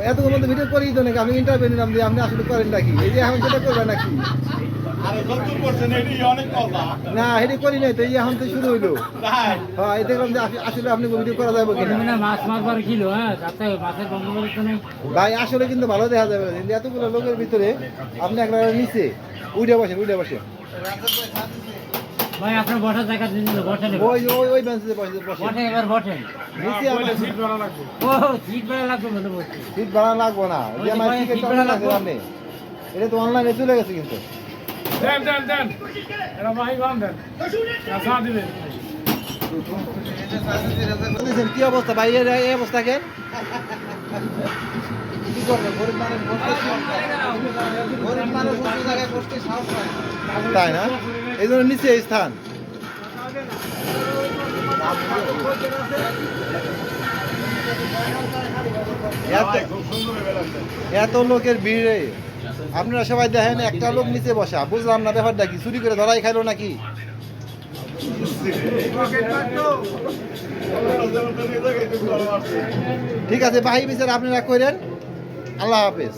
এতক্ষণ মধ্যে ভিডিও করি তো নাকি? আমি ইন্টারভিউ নিলাম যে আপনি আসলে করেন নাকি? এই যে এখন সেটা করবেন নাকি? না এটি করি নাই তো, এই এখন তো শুরু হইলো। হ্যাঁ এই দেখলাম যে আসলে আপনি ভিডিও করা যাবে কিনা। মাছ মারবার কিলো, হ্যাঁ মাছের বন্ধুবস্ত নেই ভাই আসলে কিন্তু ভালো দেখা যাবে কিন্তু এতগুলো লোকের ভিতরে আপনি একটা নিচে উঠে বসেন, উঠে বসেন ভাই। আপনার বসার জায়গা দিন, বসেন ওই ওই ওই বেঞ্চে বসেন, বসেন এবার বসেন। নিচে আমার সিট ভাড়া লাগবে। ও সিট ভাড়া লাগবে বলে বলছি। সিট ভাড়া লাগবে না, যে আমার টিকিট ভাড়া লাগবে আপনি, এটা তো অনলাইনে চলে গেছে কিন্তু। দেন দেন দেন, এটা ভাই বাম দেন, আচ্ছা দিবেন। কি অবস্থা ভাই, এই অবস্থা কেন? কি করবেন? গরিব মানুষ অন্য জায়গায় বসতে সাহস পায় না। তাই না? এই জন্য নিচে এই স্থান। এত লোকের ভিড়ে আপনারা সবাই দেখেন একটা লোক নিচে বসা, বুঝলাম না ব্যাপারটা কি? চুরি করে ধরাই খাইলো নাকি? ঠিক আছে ভাই বিচার আপনারা করেন। আল্লাহ হাফেজ।